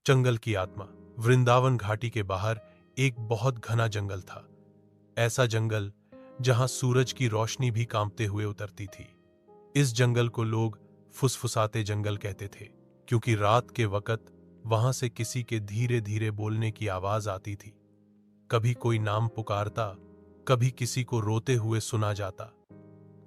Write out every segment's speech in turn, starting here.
जंगल की आत्मा। वृंदावन घाटी के बाहर एक बहुत घना जंगल था। ऐसा जंगल जहां सूरज की रोशनी भी कांपते हुए उतरती थी। इस जंगल को लोग फुसफुसाते जंगल कहते थे, क्योंकि रात के वक्त वहां से किसी के धीरे धीरे बोलने की आवाज आती थी। कभी कोई नाम पुकारता, कभी किसी को रोते हुए सुना जाता।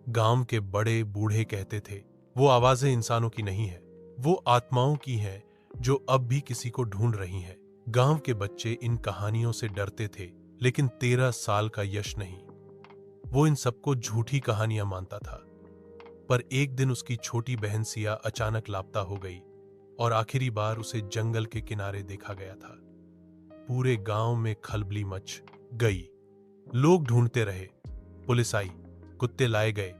गांव के बड़े बूढ़े कहते थे, वो आवाजें इंसानों की नहीं है, वो आत्माओं की हैं जो अब भी किसी को ढूंढ रही हैं। गांव के बच्चे इन कहानियों से डरते थे, लेकिन 13 साल का यश नहीं, वो इन सबको झूठी कहानियां मानता था। पर एक दिन उसकी छोटी बहन सिया अचानक लापता हो गई और आखिरी बार उसे जंगल के किनारे देखा गया था। पूरे गांव में खलबली मच गई। लोग ढूंढते रहे, पुलिस आई, कुत्ते लाए गए,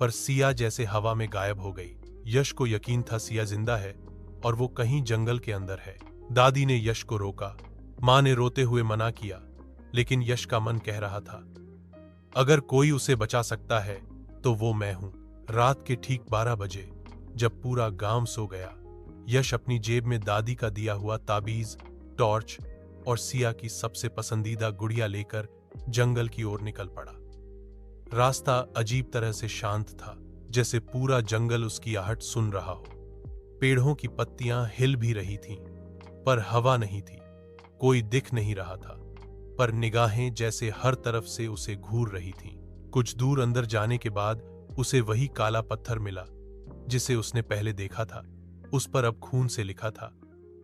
पर सिया जैसे हवा में गायब हो गई। यश को यकीन था सिया जिंदा है और वो कहीं जंगल के अंदर है। दादी ने यश को रोका, मां ने रोते हुए मना किया, लेकिन यश का मन कह रहा था, अगर कोई उसे बचा सकता है तो वो मैं हूं। रात के ठीक 12 बजे, जब पूरा गांव सो गया, यश अपनी जेब में दादी का दिया हुआ ताबीज, टॉर्च और सिया की सबसे पसंदीदा गुड़िया लेकर जंगल की ओर निकल पड़ा। रास्ता अजीब तरह से शांत था, जैसे पूरा जंगल उसकी आहट सुन रहा हो। पेड़ों की पत्तियां हिल भी रही थीं, पर हवा नहीं थी। कोई दिख नहीं रहा था, पर निगाहें जैसे हर तरफ से उसे घूर रही थीं। कुछ दूर अंदर जाने के बाद उसे वही काला पत्थर मिला जिसे उसने पहले देखा था। उस पर अब खून से लिखा था,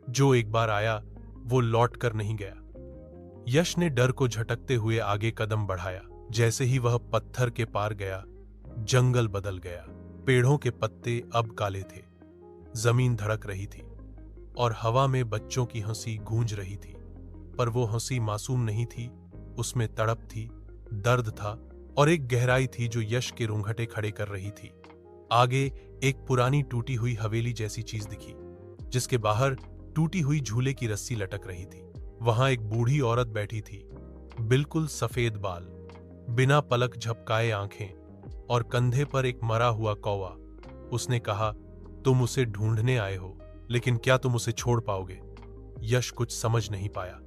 जो एक बार आया वो लौट कर नहीं गया। यश ने डर को झटकते हुए आगे कदम बढ़ाया। जैसे ही वह पत्थर के पार गया, जंगल बदल गया। पेड़ों के पत्ते अब काले थे, जमीन धड़क रही थी और हवा में बच्चों की हंसी गूंज रही थी। पर वो हंसी मासूम नहीं थी, उसमें तड़प थी, दर्द था और एक गहराई थी जो यश के रोंगटे खड़े कर रही थी। आगे एक पुरानी टूटी हुई हवेली जैसी चीज दिखी, जिसके बाहर टूटी हुई झूले की रस्सी लटक रही थी। वहां एक बूढ़ी औरत बैठी थी, बिल्कुल सफेद बाल, बिना पलक झपकाए आंखें और कंधे पर एक मरा हुआ कौवा। उसने कहा, तुम उसे ढूंढने आए हो, लेकिन क्या तुम उसे छोड़ पाओगे? यश कुछ समझ नहीं पाया।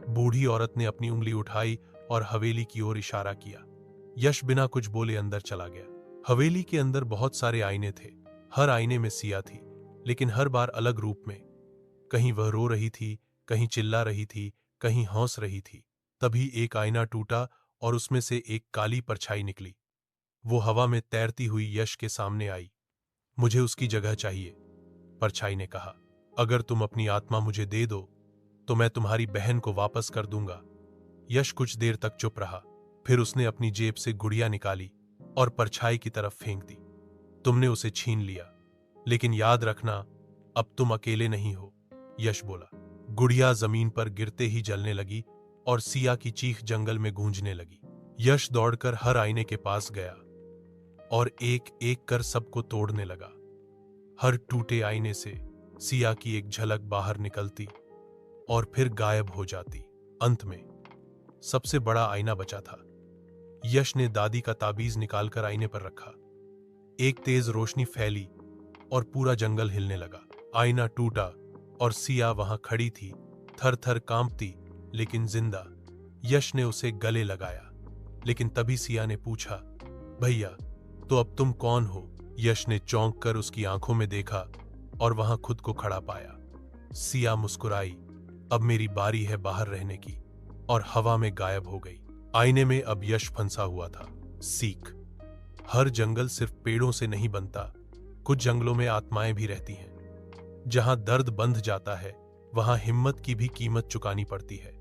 बूढ़ी औरत ने अपनी उंगली उठाई और हवेली की ओर इशारा किया। यश बिना कुछ बोले अंदर चला गया। हवेली के अंदर बहुत सारे आईने थे। हर आईने में सिया थी, लेकिन हर बार अलग रूप में। कहीं वह रो रही थी, कहीं चिल्ला रही थी, कहीं हंस रही थी। तभी एक आईना टूटा और उसमें से एक काली परछाई निकली। वो हवा में तैरती हुई यश के सामने आई। मुझे उसकी जगह चाहिए, परछाई ने कहा। अगर तुम अपनी आत्मा मुझे दे दो तो मैं तुम्हारी बहन को वापस कर दूंगा। यश कुछ देर तक चुप रहा, फिर उसने अपनी जेब से गुड़िया निकाली और परछाई की तरफ फेंक दी। तुमने उसे छीन लिया, लेकिन याद रखना, अब तुम अकेले नहीं हो, यश बोला। गुड़िया जमीन पर गिरते ही जलने लगी और सिया की चीख जंगल में गूंजने लगी। यश दौड़कर हर आईने के पास गया और एक एक कर सबको तोड़ने लगा। हर टूटे आईने से सिया की एक झलक बाहर निकलती और फिर गायब हो जाती। अंत में सबसे बड़ा आईना बचा था। यश ने दादी का ताबीज निकालकर आईने पर रखा। एक तेज रोशनी फैली और पूरा जंगल हिलने लगा। आईना टूटा और सिया वहां खड़ी थी, थर थर कांपती, लेकिन जिंदा। यश ने उसे गले लगाया, लेकिन तभी सिया ने पूछा, भैया, तो अब तुम कौन हो? यश ने चौंक कर उसकी आंखों में देखा और वहां खुद को खड़ा पाया। सिया मुस्कुराई, अब मेरी बारी है बाहर रहने की, और हवा में गायब हो गई। आईने में अब यश फंसा हुआ था। सीख, हर जंगल सिर्फ पेड़ों से नहीं बनता, कुछ जंगलों में आत्माएं भी रहती हैं। जहां दर्द बंध जाता है, वहां हिम्मत की भी कीमत चुकानी पड़ती है।